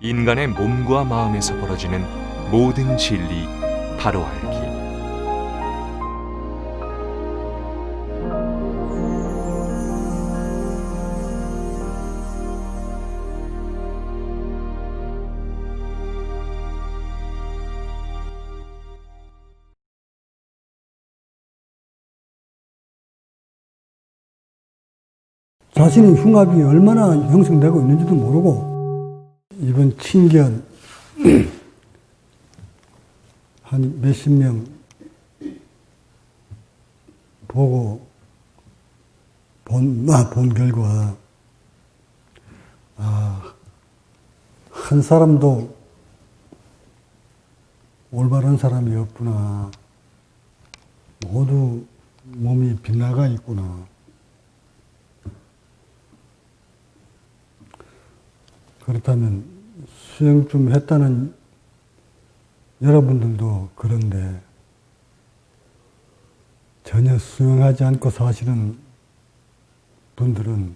인간의 몸과 마음에서 벌어지는 모든 진리 바로 알기. 자신의 흉압이 얼마나 형성되고 있는지도 모르고 이번 친견 한 몇십 명 보고 본 결과 한 사람도 올바른 사람이 없구나. 모두 몸이 빗나가 있구나. 그렇다면 수행 좀 했다는 여러분들도 그런데 전혀 수행하지 않고 사시는 분들은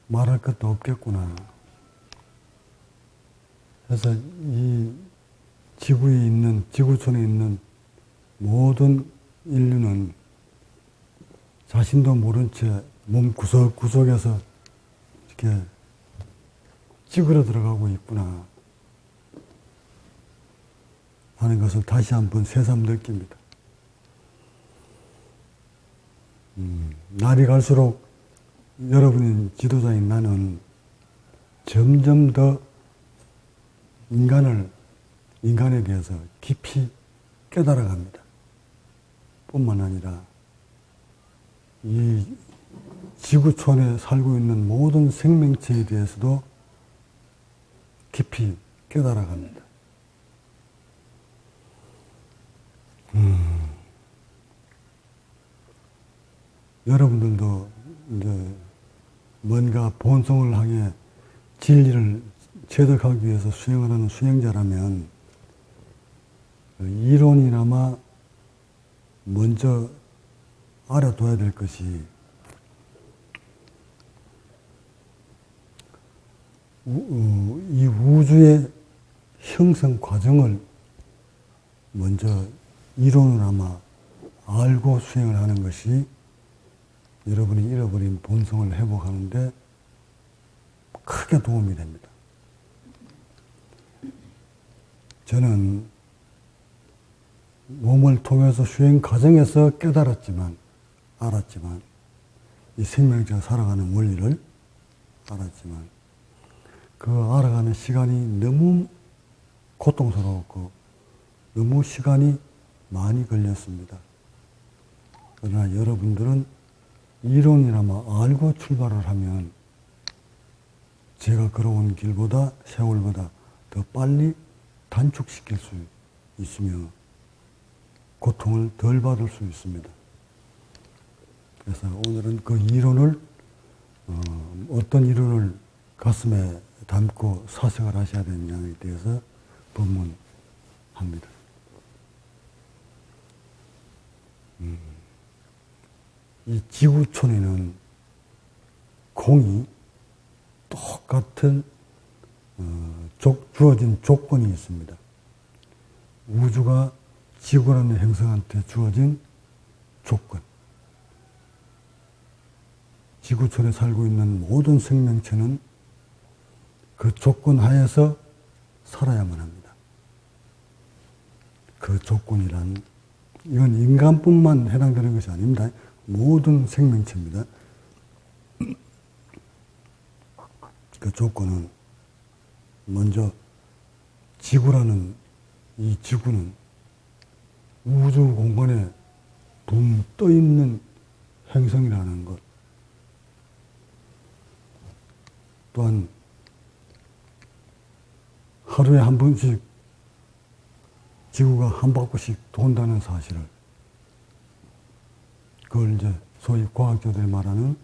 말할 것도 없겠구나. 그래서 이 지구에 있는, 지구촌에 있는 모든 인류는 자신도 모른 채 몸 구석구석에서 이렇게 찌그러 들어가고 있구나 하는 것을 다시 한번 새삼 느낍니다. 날이 갈수록 여러분이 지도자인 나는 점점 더 인간에 대해서 깊이 깨달아갑니다. 뿐만 아니라 이 지구촌에 살고 있는 모든 생명체에 대해서도 깊이 깨달아갑니다. 여러분들도 이제 뭔가 본성을 향해 진리를 체득하기 위해서 수행을 하는 수행자라면 이론이나마 먼저 알아둬야 될 것이 이 우주의 형성 과정을 먼저 이론으로나마 알고 수행을 하는 것이 여러분이 잃어버린 본성을 회복하는데 크게 도움이 됩니다. 저는 몸을 통해서 수행 과정에서 알았지만 이 생명체가 살아가는 원리를 알았지만 그 알아가는 시간이 너무 고통스러웠고 너무 시간이 많이 걸렸습니다. 그러나 여러분들은 이론이나마 알고 출발을 하면 제가 걸어온 길보다 세월보다 더 빨리 단축시킬 수 있으며 고통을 덜 받을 수 있습니다. 그래서 오늘은 그 이론을 어떤 이론을 가슴에 담고 사색을 하셔야 되느냐에 대해서 법문합니다. 이 지구촌에는 공이 똑같은 주어진 조건이 있습니다. 우주가 지구라는 행성한테 주어진 조건. 지구촌에 살고 있는 모든 생명체는 그 조건 하에서 살아야만 합니다. 그 조건이란 이건 인간뿐만 해당되는 것이 아닙니다. 모든 생명체입니다. 그 조건은 먼저 지구라는 이 지구는 우주 공간에 붕 떠 있는 행성이라는 것. 또한 하루에 한 번씩 지구가 한 바퀴씩 돈다는 사실을, 그걸 이제 소위 과학자들이 말하는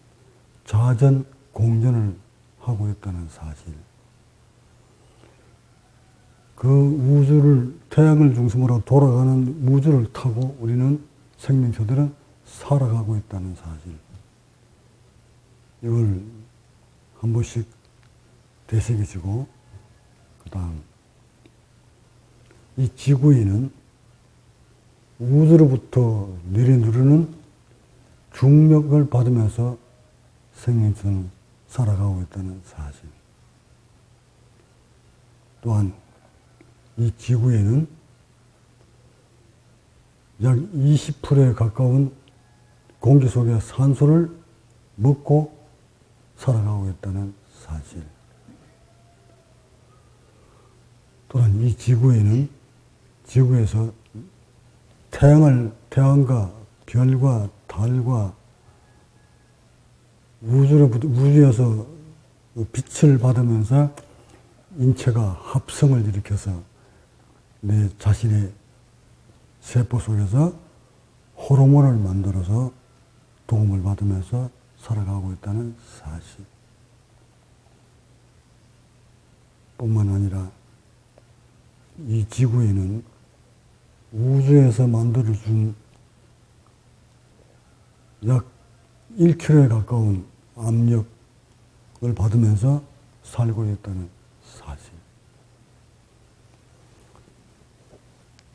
자전 공전을 하고 있다는 사실. 그 우주를, 태양을 중심으로 돌아가는 우주를 타고 우리는 생명체들은 살아가고 있다는 사실. 이걸 한 번씩 되새기시고 그다음 이 지구에는 우주로부터 내려누르는 중력을 받으면서 생명체는 살아가고 있다는 사실. 또한 이 지구에는 약 20%에 가까운 공기 속의 산소를 먹고 살아가고 있다는 사실. 또한 이 지구에는 지구에서 태양과 별과 달과 우주에서 빛을 받으면서 인체가 합성을 일으켜서 내 자신의 세포 속에서 호르몬을 만들어서 도움을 받으면서 살아가고 있다는 사실. 뿐만 아니라 이 지구에는 우주에서 만들어준 약 1kg에 가까운 압력을 받으면서 살고 있다는 사실.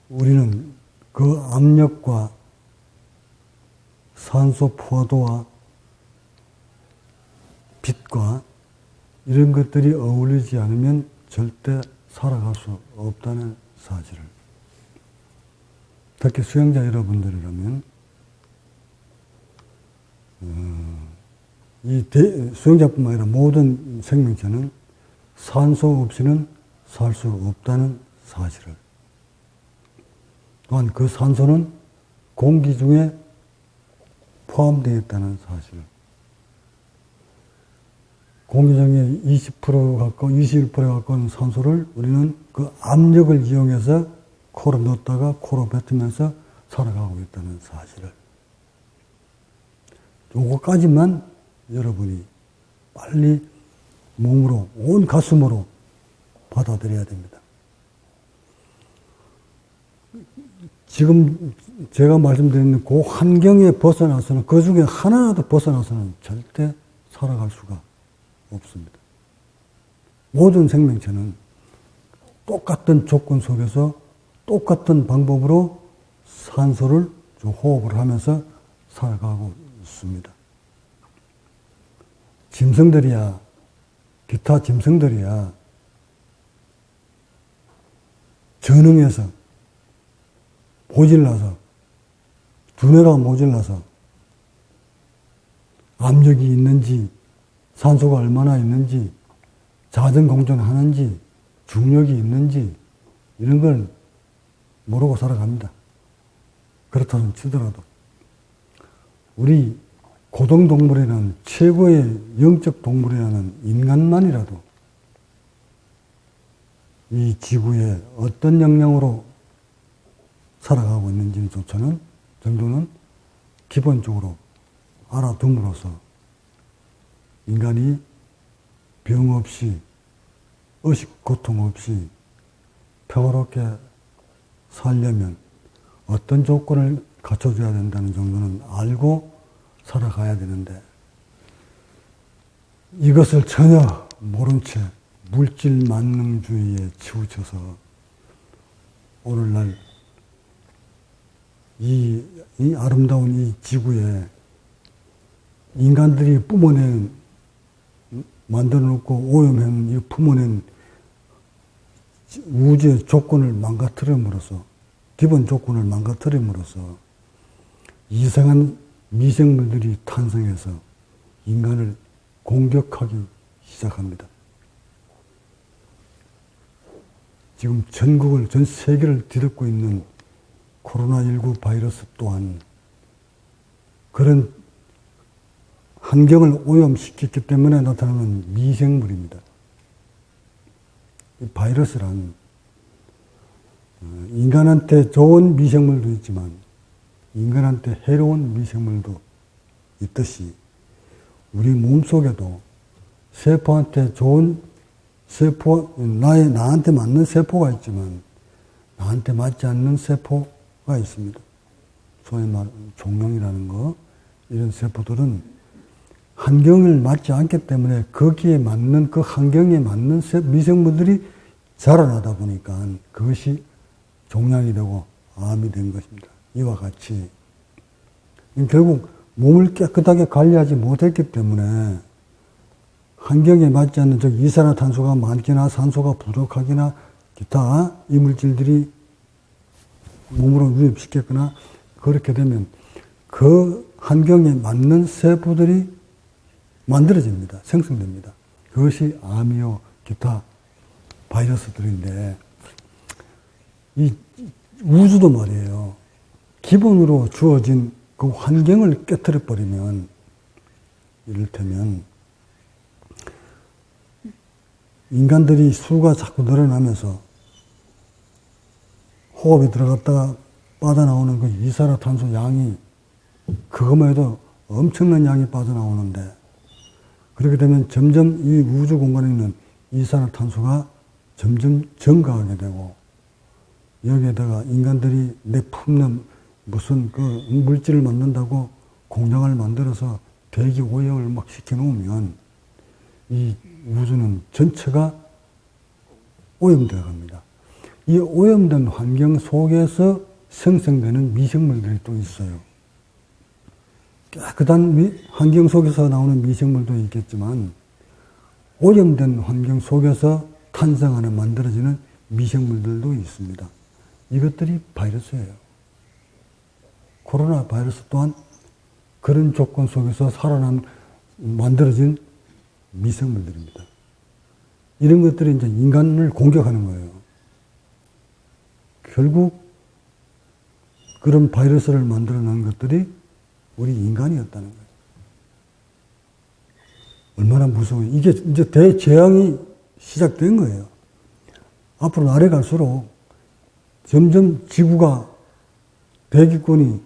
우리는 그 압력과 산소 포화도와 빛과 이런 것들이 어울리지 않으면 절대 살아갈 수 없다는 사실을. 특히 수영자 여러분들이라면 수영자뿐만 아니라 모든 생명체는 산소 없이는 살 수 없다는 사실을. 또한 그 산소는 공기 중에 포함되어 있다는 사실을. 공기 중에 20% 가까운, 21% 가까운 산소를 우리는 그 압력을 이용해서 코로 넣었다가 코로 뱉으면서 살아가고 있다는 사실을. 요거까지만 여러분이 빨리 몸으로, 온 가슴으로 받아들여야 됩니다. 지금 제가 말씀드리는 그 환경에 벗어나서는, 그 중에 하나라도 벗어나서는 절대 살아갈 수가 없습니다. 모든 생명체는 똑같은 조건 속에서 똑같은 방법으로 산소를 호흡을 하면서 살아가고 있습니다. 짐승들이야, 기타 짐승들이야 전응해서 모질라서, 두뇌가 모질라서 압력이 있는지, 산소가 얼마나 있는지, 자전공전하는지, 중력이 있는지 이런 걸 모르고 살아갑니다. 그렇다는 치더라도 우리 고등동물에는, 최고의 영적 동물이라는 인간만이라도 이 지구에 어떤 역량으로 살아가고 있는지조차는 정도는 기본적으로 알아둠으로써 인간이 병 없이, 의식 고통 없이 평화롭게 살려면 어떤 조건을 갖춰줘야 된다는 정도는 알고 살아가야 되는데, 이것을 전혀 모른 채 물질 만능주의에 치우쳐서 오늘날 이 아름다운 이 지구에 인간들이 만들어 놓고 오염해놓은 이 품어낸 우주의 조건을 망가뜨림으로써, 기본 조건을 망가뜨림으로써 이상한 미생물들이 탄생해서 인간을 공격하기 시작합니다. 지금 전 세계를 뒤덮고 있는 코로나19 바이러스 또한 그런 환경을 오염시켰기 때문에 나타나는 미생물입니다. 이 바이러스란 인간한테 좋은 미생물도 있지만 인간한테 해로운 미생물도 있듯이 우리 몸속에도 세포한테 좋은 세포, 나한테 맞는 세포가 있지만 나한테 맞지 않는 세포가 있습니다. 소위 말하는 종용이라는 거, 이런 세포들은 환경을 맞지 않기 때문에 거기에 맞는, 그 환경에 맞는 미생물들이 자라나다 보니까 그것이 종양이 되고 암이 된 것입니다. 이와 같이 결국 몸을 깨끗하게 관리하지 못했기 때문에 환경에 맞지 않는 즉 이산화탄소가 많거나 산소가 부족하거나 기타 이물질들이 몸으로 유입시켰거나 그렇게 되면 그 환경에 맞는 세포들이 만들어집니다. 생성됩니다. 그것이 암이요 기타 바이러스들인데 이 우주도 말이에요. 기본으로 주어진 그 환경을 깨트려 버리면 이를테면 인간들이 수가 자꾸 늘어나면서 호흡에 들어갔다가 빠져나오는 그 이산화탄소 양이 그것만 해도 엄청난 양이 빠져나오는데 그렇게 되면 점점 이 우주 공간에 있는 이산화탄소가 점점 증가하게 되고 여기에다가 인간들이 내 품는 무슨 그 물질을 만든다고 공장을 만들어서 대기 오염을 막 시켜놓으면 이 우주는 전체가 오염되어 갑니다. 이 오염된 환경 속에서 생성되는 미생물들이 또 있어요. 깨끗한 환경 속에서 나오는 미생물도 있겠지만 오염된 환경 속에서 탄생하는 만들어지는 미생물들도 있습니다. 이것들이 바이러스예요. 코로나 바이러스 또한 그런 조건 속에서 만들어진 미생물들입니다. 이런 것들이 이제 인간을 공격하는 거예요. 결국 그런 바이러스를 만들어낸 것들이 우리 인간이었다는 거예요. 얼마나 무서워요. 이게 이제 대재앙이 시작된 거예요. 앞으로 날이 갈수록 점점 지구가 대기권이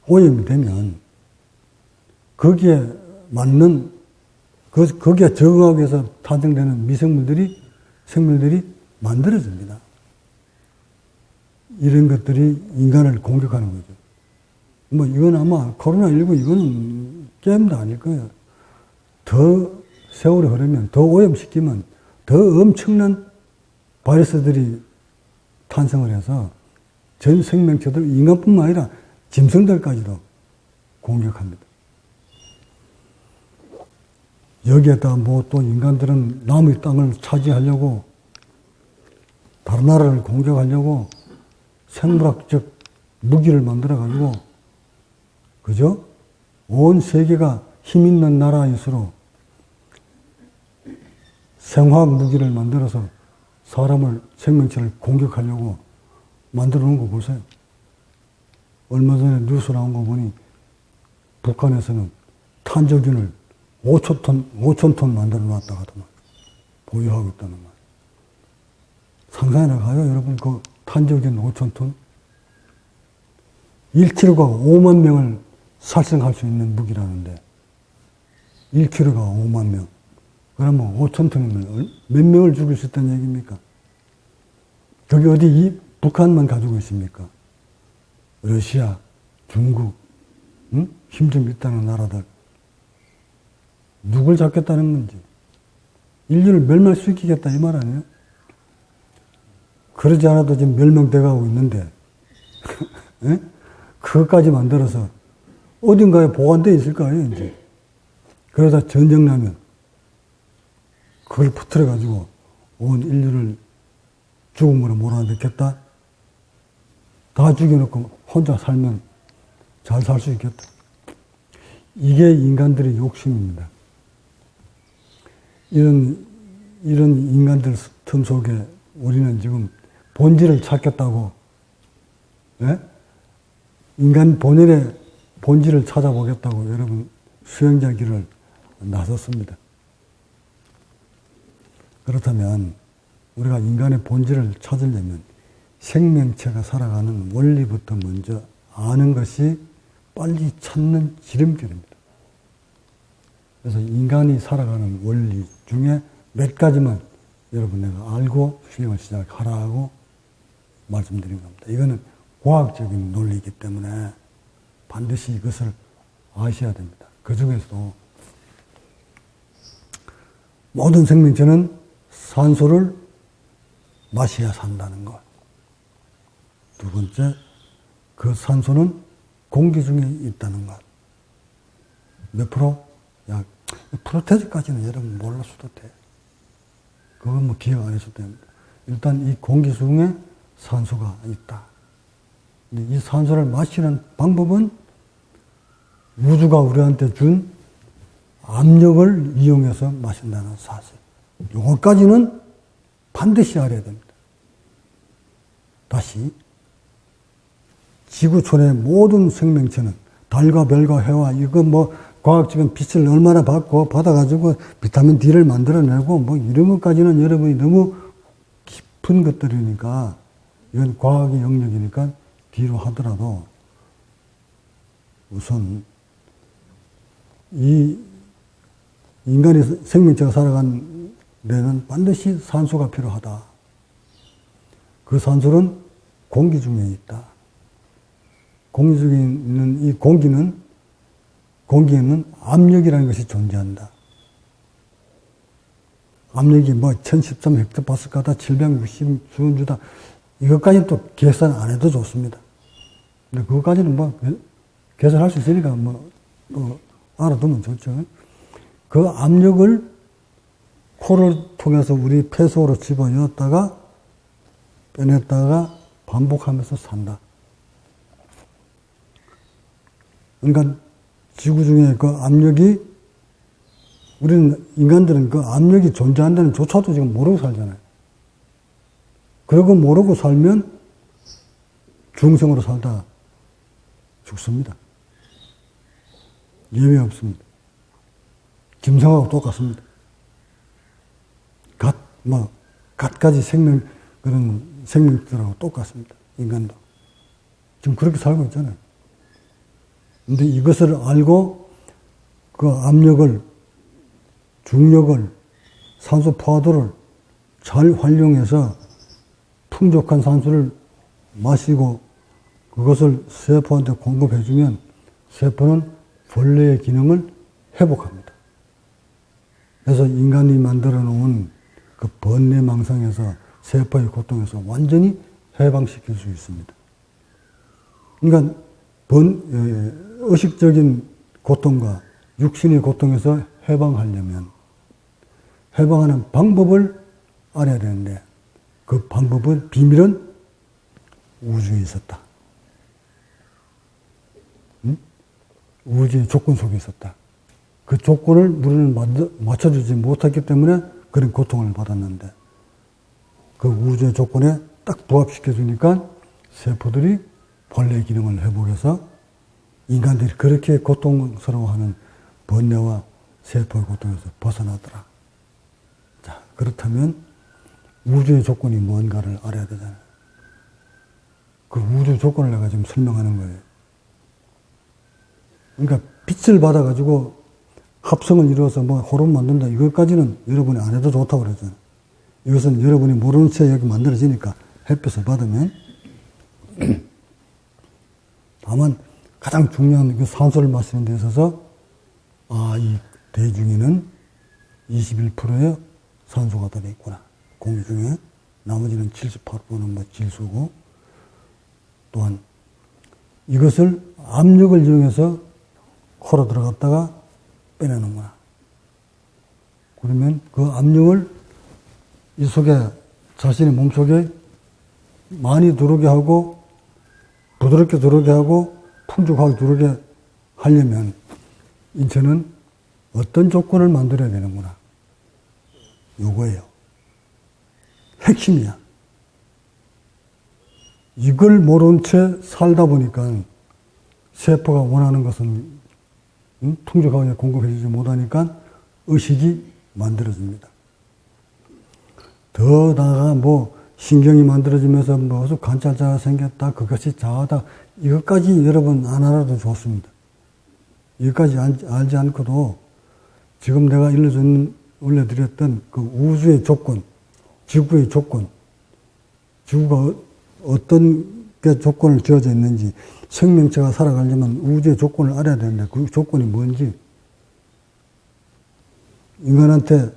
오염이 되면 거기에 맞는 거기에 적응하기 위해서 탄생되는 생물들이 만들어집니다. 이런 것들이 인간을 공격하는 거죠. 뭐 이건 아마 코로나19 이거는 게임도 아닐 거예요. 더 세월이 흐르면 더 오염시키면 더 엄청난 바이러스들이 탄생을 해서 전 생명체들 인간뿐만 아니라 짐승들까지도 공격합니다. 여기에다가 뭐 또 인간들은 남의 땅을 차지하려고 다른 나라를 공격하려고 생물학적 무기를 만들어가지고 그죠? 온 세계가 힘 있는 나라일수록 생화학 무기를 만들어서 사람을 생명체를 공격하려고 만들어 놓은 거 보세요. 얼마 전에 뉴스 나온 거 보니 북한에서는 탄저균을 5,000톤 만들어 놨다 하더만 보유하고 있다는 말. 상상이나 가요, 여러분? 그 탄저균 5,000톤? 1kg가 5만 명을 살생할 수 있는 무기라는데 1kg가 5만 명. 그러면 5,000톤이면 몇 명을 죽일 수 있다는 얘기입니까? 저기 어디 북한만 가지고 있습니까? 러시아, 중국, 응? 힘 좀 있다는 나라들. 누굴 잡겠다는 건지. 인류를 멸망시키겠다 이 말 아니에요? 그러지 않아도 지금 멸망돼 가고 있는데 그것까지 만들어서 어딘가에 보관되어 있을 거 아니에요, 이제. 그러다 전쟁 나면 그걸 퍼뜨려가지고 온 인류를 죽음으로 몰아넣겠다? 다 죽여놓고 혼자 살면 잘 살 수 있겠다. 이게 인간들의 욕심입니다. 이런 인간들 틈 속에 우리는 지금 본질을 찾겠다고, 예? 인간 본연의 본질을 찾아보겠다고 여러분 수행자 길을 나섰습니다. 그렇다면 우리가 인간의 본질을 찾으려면 생명체가 살아가는 원리부터 먼저 아는 것이 빨리 찾는 지름길입니다. 그래서 인간이 살아가는 원리 중에 몇 가지만 여러분 내가 알고 수행을 시작하라고 말씀드린 겁니다. 이거는 과학적인 논리이기 때문에 반드시 이것을 아셔야 됩니다. 그 중에서도 모든 생명체는 산소를 마셔야 산다는 것. 두 번째, 그 산소는 공기 중에 있다는 것. 몇 프로? 약 프로테즈까지는 여러분 몰라 수도 돼. 그건 뭐 기억 안 해도 됩니다. 일단 이 공기 중에 산소가 있다. 근데 이 산소를 마시는 방법은 우주가 우리한테 준 압력을 이용해서 마신다는 사실. 요거까지는 반드시 알아야 됩니다. 다시 지구촌의 모든 생명체는 달과 별과 해와 이거 뭐 과학적인 빛을 얼마나 받아가지고 비타민 D를 만들어내고 뭐 이런 것까지는 여러분이 너무 깊은 것들이니까 이건 과학의 영역이니까 뒤로 하더라도 우선 이 인간의 생명체가 살아가는 데는 반드시 산소가 필요하다. 그 산소는 공기 중에 있다. 공기 중에 있는 이 공기에는 압력이라는 것이 존재한다. 압력이 뭐 1013 헥토파스칼이다, 760 주운주다. 이것까지는 또 계산 안 해도 좋습니다. 근데 그것까지는 뭐 계산할 수 있으니까 뭐 또 알아두면 좋죠. 그 압력을 코를 통해서 우리 폐 속으로 집어넣었다가 빼냈다가 반복하면서 산다. 그러니까 지구 중에 그 압력이 우리는 인간들은 그 압력이 존재한다는 조차도 지금 모르고 살잖아요. 그러고 모르고 살면 중생으로 살다 죽습니다. 예외 없습니다. 짐승하고 똑같습니다. 갓가지 그런 생명들하고 똑같습니다. 인간도. 지금 그렇게 살고 있잖아요. 근데 이것을 알고 그 압력을, 중력을, 산소 포화도를 잘 활용해서 풍족한 산소를 마시고 그것을 세포한테 공급해주면 세포는 본래의 기능을 회복합니다. 그래서 인간이 만들어 놓은 그 번뇌망상에서 세포의 고통에서 완전히 해방시킬 수 있습니다. 그러니까 의식적인 고통과 육신의 고통에서 해방하려면 해방하는 방법을 알아야 되는데 그 방법은 비밀은 우주에 있었다. 우주의 조건 속에 있었다. 그 조건을 우리는 맞춰주지 못했기 때문에 그런 고통을 받았는데 그 우주의 조건에 딱 부합시켜주니까 세포들이 본래 기능을 회복해서 인간들이 그렇게 고통스러워하는 번뇌와 세포의 고통에서 벗어나더라. 자, 그렇다면 우주의 조건이 뭔가를 알아야 되잖아요. 그 우주 조건을 내가 지금 설명하는 거예요. 그러니까 빛을 받아가지고 합성을 이루어서 뭐 호르몬 만든다. 이것까지는 여러분이 안 해도 좋다고 그러잖아요. 이것은 여러분이 모르는 채 여기 만들어지니까 햇빛을 받으면. 다만 가장 중요한 그 산소를 마시는 데 있어서 이 대중에는 21%의 산소가 들어있구나. 공기 중에. 나머지는 78%는 뭐 질소고. 또한 이것을 압력을 이용해서 코로 들어갔다가 빼내는구나. 그러면 그 압력을 이 속에, 자신의 몸 속에 많이 들어오게 하고, 부드럽게 들어오게 하고, 풍족하게 들어오게 하려면, 인체는 어떤 조건을 만들어야 되는구나. 요거예요. 핵심이야. 이걸 모른 채 살다 보니까 세포가 원하는 것은 풍족하게 공급해주지 못하니까 의식이 만들어집니다. 더 나아가 뭐 신경이 만들어지면서 무슨 관찰자가 생겼다, 그것이 자아다, 이것까지 여러분 안 알아도 좋습니다. 이것까지 알지 않고도 지금 내가 올려드렸던 그 우주의 조건, 지구의 조건, 지구가 어떤 게 조건을 지어져 있는지, 생명체가 살아가려면 우주의 조건을 알아야 되는데 그 조건이 뭔지 인간들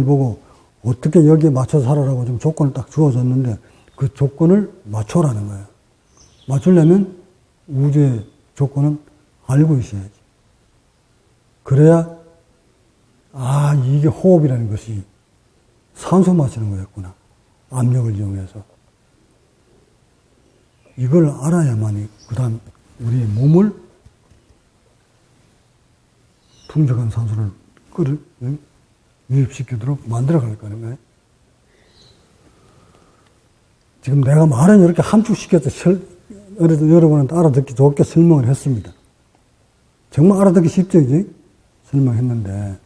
보고 어떻게 여기에 맞춰 살아라고 좀 조건을 딱 주어졌는데 그 조건을 맞춰라는 거예요. 맞추려면 우주의 조건은 알고 있어야지. 그래야 아 이게 호흡이라는 것이 산소 마시는 거였구나. 압력을 이용해서. 이걸 알아야만이 그 다음 우리의 몸을 풍족한 산소를 유입시키도록 만들어갈 거는 거예요. 지금 내가 말은 이렇게 함축시켜서 여러분한테 알아듣기 좋게 설명을 했습니다. 정말 알아듣기 쉽죠, 이제? 설명했는데,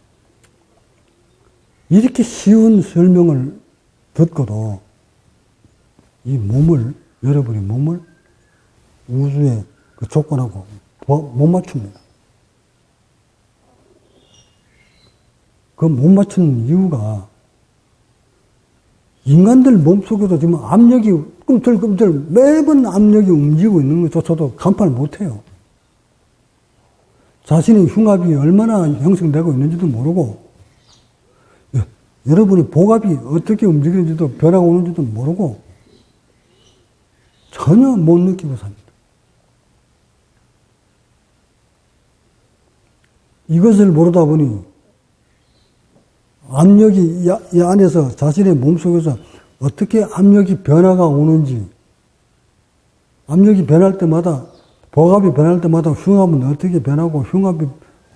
이렇게 쉬운 설명을 듣고도 이 몸을, 여러분의 몸을 우주의 그 조건하고 못 맞춥니다. 그 못 맞추는 이유가 인간들 몸속에도 지금 압력이 꿈틀꿈틀 매번 압력이 움직이고 있는 것조차도 간파를 못해요. 자신의 흉압이 얼마나 형성되고 있는지도 모르고 여러분의 복압이 어떻게 움직이는지도 변화가 오는지도 모르고 전혀 못 느끼고 삽니다. 이것을 모르다 보니 압력이 이 안에서 자신의 몸속에서 어떻게 압력이 변화가 오는지 압력이 변할 때마다 복압이 변할 때마다 흉압은 어떻게 변하고 흉압이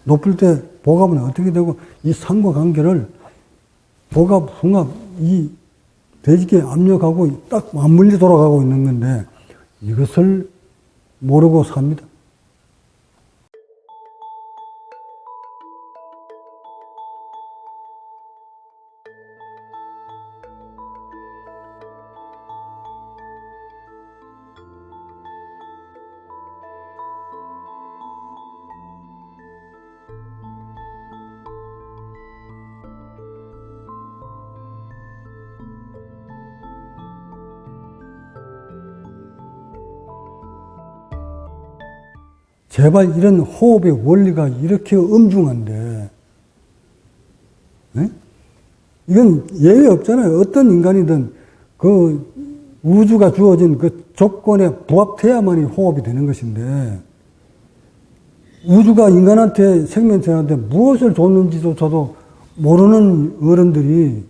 높을 때 복압은 어떻게 되고 이 상관관계를 복압, 흉압, 이 대지계 압력하고 딱 맞물려 돌아가고 있는 건데 이것을 모르고 삽니다. 제발 이런 호흡의 원리가 이렇게 엄중한데, 네? 이건 예외 없잖아요. 어떤 인간이든 그 우주가 주어진 그 조건에 부합돼야만이 호흡이 되는 것인데, 우주가 인간한테 생명체한테 무엇을 줬는지조차도 모르는 어른들이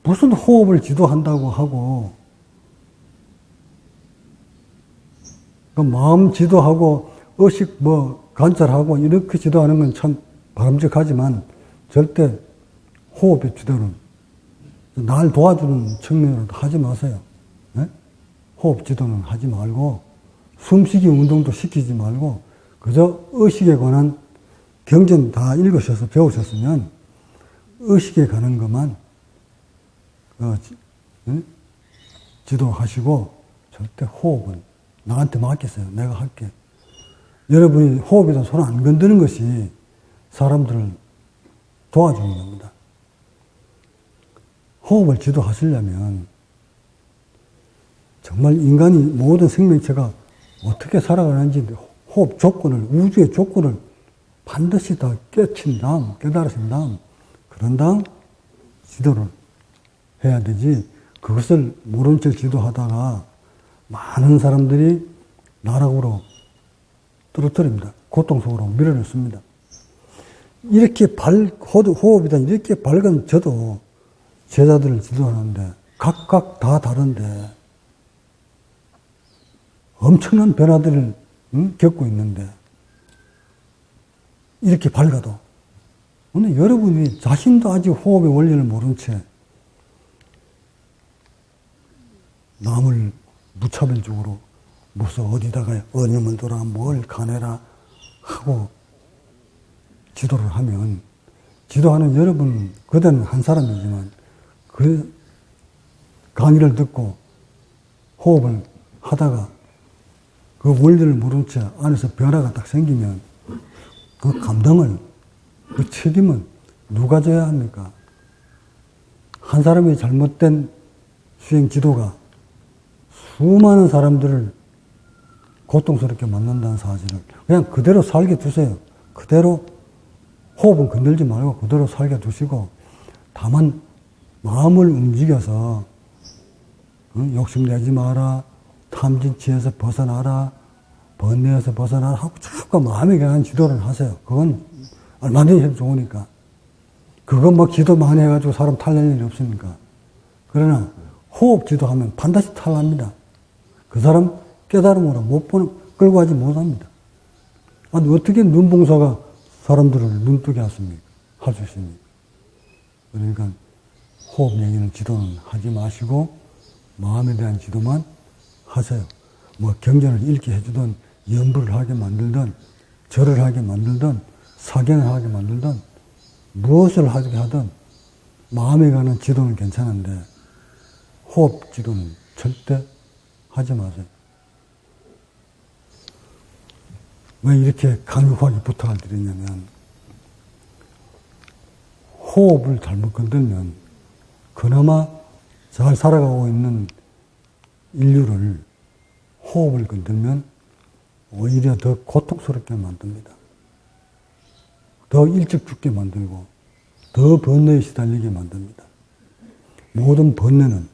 무슨 호흡을 지도한다고 하고, 그 마음 지도하고 의식 관찰하고 이렇게 지도하는 건 참 바람직하지만 절대 호흡의 주도는 날 도와주는 측면으로 하지 마세요. 네? 호흡 지도는 하지 말고 숨쉬기 운동도 시키지 말고 그저 의식에 관한 경전 다 읽으셔서 배우셨으면 의식에 관한 것만 지도하시고 절대 호흡은 나한테 맡겼어요. 내가 할게. 여러분이 호흡에다 손 안 건드는 것이 사람들을 도와주는 겁니다. 호흡을 지도하시려면 정말 인간이 모든 생명체가 어떻게 살아가는지 호흡 조건을, 우주의 조건을 반드시 다 깨친 다음, 깨달으신 다음, 그런 다음 지도를 해야 되지, 그것을 모른 채 지도하다가 많은 사람들이 나락으로 떨어뜨립니다. 고통 속으로 밀어넣습니다. 이렇게 호흡이다 이렇게 밝은 저도 제자들을 지도하는데 각각 다 다른데 엄청난 변화들을 겪고 있는데 이렇게 밝아도 오늘 여러분이 자신도 아직 호흡의 원리를 모른 채 남을 무차별적으로 무슨 어디다가 어념을 둬라 뭘 가내라 하고 지도를 하면 지도하는 여러분 그대는 한 사람이지만 그 강의를 듣고 호흡을 하다가 그 원리를 모른 채 안에서 변화가 딱 생기면 그 감당을 그 책임은 누가 져야 합니까? 한 사람의 잘못된 수행 지도가 수많은 사람들을 고통스럽게 만난다는 사실을 그냥 그대로 살게 두세요. 그대로 호흡은 건들지 말고 그대로 살게 두시고 다만 마음을 움직여서 욕심내지 마라, 탐진치에서 벗어나라, 번뇌에서 벗어나라 하고 자꾸 마음에 관한 지도를 하세요. 그건 얼마든지 해도 좋으니까. 그건 뭐 기도 많이 해가지고 사람 탈낼 일이 없으니까. 그러나 호흡 지도하면 반드시 탈납니다. 그 사람 깨달음으로 끌고 가지 못합니다. 아니, 어떻게 눈봉사가 사람들을 눈뜨게 하십니까? 할 수 있습니까? 그러니까 호흡 얘기는 지도는 하지 마시고 마음에 대한 지도만 하세요. 뭐 경전을 읽게 해주든 연부를 하게 만들든 절을 하게 만들든 사경을 하게 만들든 무엇을 하게 하든 마음에 가는 지도는 괜찮은데 호흡 지도는 절대 하지 마세요. 왜 이렇게 강력하게 부탁을 드리냐면 호흡을 잘못 건들면 그나마 잘 살아가고 있는 인류를 호흡을 건들면 오히려 더 고통스럽게 만듭니다. 더 일찍 죽게 만들고 더 번뇌에 시달리게 만듭니다. 모든 번뇌는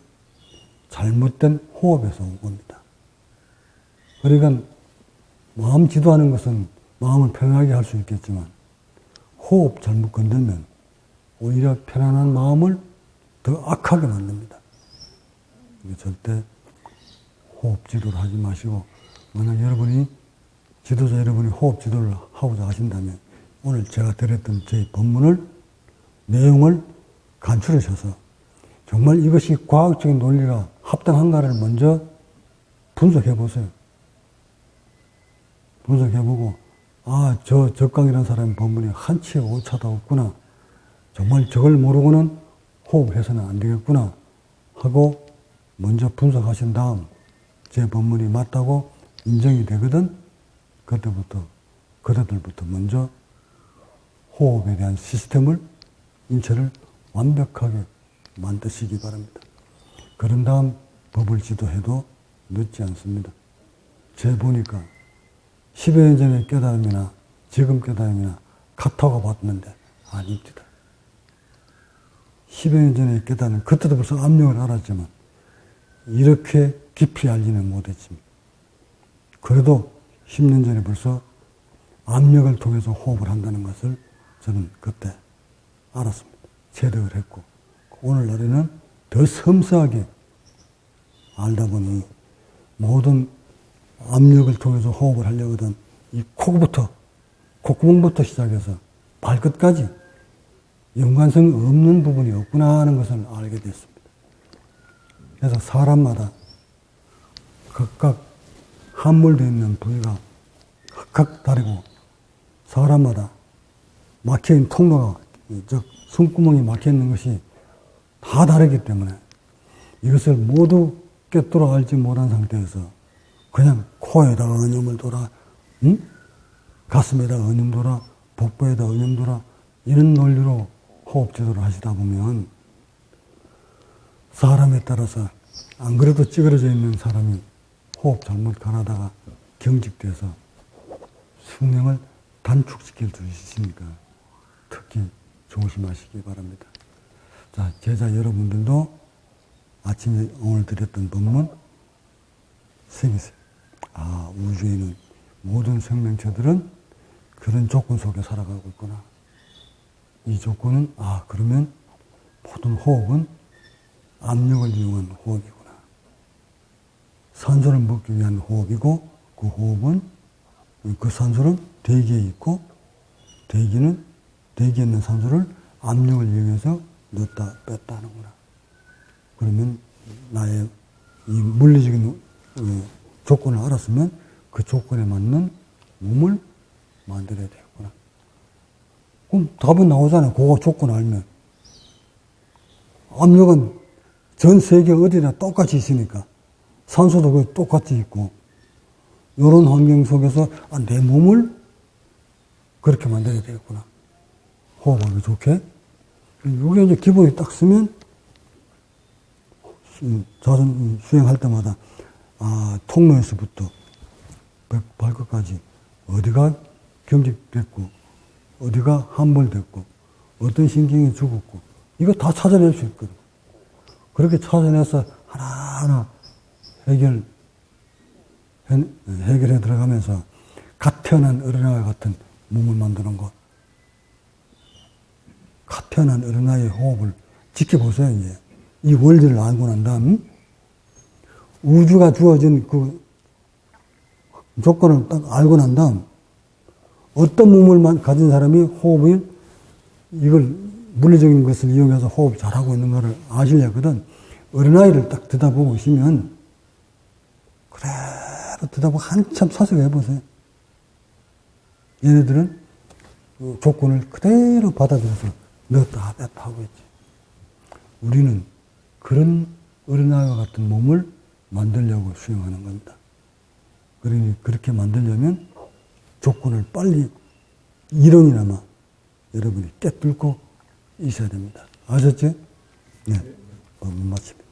잘못된 호흡에서 온 겁니다. 그러니까 마음 지도하는 것은 마음을 편하게 할 수 있겠지만 호흡 잘못 건들면 오히려 편안한 마음을 더 악하게 만듭니다. 절대 호흡 지도를 하지 마시고 만약 지도자 여러분이 호흡 지도를 하고자 하신다면 오늘 제가 드렸던 저희 본문을 내용을 간추려셔서 정말 이것이 과학적인 논리가 합당한가를 먼저 분석해 보세요. 분석해보고 저 적강이라는 사람의 본문이 한치 오차도 없구나. 정말 저걸 모르고는 호흡해서는 안 되겠구나 하고 먼저 분석하신 다음 제 본문이 맞다고 인정이 되거든 그때들부터 먼저 호흡에 대한 시스템을 인체를 완벽하게 만드시기 바랍니다. 그런 다음 법을 지도해도 늦지 않습니다. 제 보니까 10여 년 전의 깨달음이나 지금 깨달음이나 같다고 봤는데 아닙니다. 10여 년 전에 깨달은 그때도 벌써 압력을 알았지만 이렇게 깊이 알지는 못했습니다. 그래도 10년 전에 벌써 압력을 통해서 호흡을 한다는 것을 저는 그때 알았습니다. 체득을 했고 오늘날에는 더 섬세하게 알다 보니 모든 압력을 통해서 호흡을 하려거든 이 콧구멍부터 시작해서 발끝까지 연관성 없는 부분이 없구나 하는 것을 알게 됐습니다. 그래서 사람마다 각각 함몰되어 있는 부위가 각각 다르고 사람마다 막혀있는 통로가 즉 숨구멍이 막혀있는 것이 다 다르기 때문에 이것을 모두 꿰뚫어 알지 못한 상태에서 그냥 코에다가 언염을 돌아 가슴에다가 언염 돌아 복부에다 언염 돌아 이런 논리로 호흡 지도를 하시다 보면 사람에 따라서 안 그래도 찌그러져 있는 사람이 호흡 잘못 가라다가 경직돼서 수명을 단축시킬 수 있으니까 특히 조심하시기 바랍니다. 자, 제자 여러분들도 아침에 오늘 드렸던 본문 새기세요. 우주에는 모든 생명체들은 그런 조건 속에 살아가고 있구나. 이 조건은 그러면 모든 호흡은 압력을 이용한 호흡이구나. 산소를 먹기 위한 호흡이고 그 호흡은 그 산소는 대기에 있고 대기에 있는 산소를 압력을 이용해서 넣었다 뺐다 하는구나. 그러면 나의 이 물리적인 조건을 알았으면 그 조건에 맞는 몸을 만들어야 되겠구나. 그럼 답은 나오잖아요. 그거 조건 알면. 압력은 전 세계 어디나 똑같이 있으니까. 산소도 똑같이 있고. 이런 환경 속에서 내 몸을 그렇게 만들어야 되겠구나. 호흡하기 좋게. 이게 이제 기본이 딱 쓰면 자전 수행할 때마다 통로에서부터 발끝까지 어디가 경직됐고 어디가 함몰됐고 어떤 신경이 죽었고 이거 다 찾아낼 수 있거든. 그렇게 찾아내서 하나하나 해결해 들어가면서 갓 태어난 어린아이 같은 몸을 만드는 것. 갓 태어난 어린아이의 호흡을 지켜보세요, 이제. 이 원리를 알고 난 다음, 우주가 주어진 그 조건을 딱 알고 난 다음, 어떤 몸을 가진 사람이 호흡을, 이걸 물리적인 것을 이용해서 호흡 잘하고 있는 것을 아시려거든. 어린아이를 딱 들여다보고 있으면, 그대로 들여다보고 한참 사색해 보세요. 얘네들은 그 조건을 그대로 받아들여서 넣었다 뺐다 하고 있지. 우리는 그런 어린아이와 같은 몸을 만들려고 수행하는 겁니다. 그러니 그렇게 만들려면 조건을 빨리 이론이나마 여러분이 깨뚫고 있어야 됩니다. 아셨죠? 네. 마칩니다.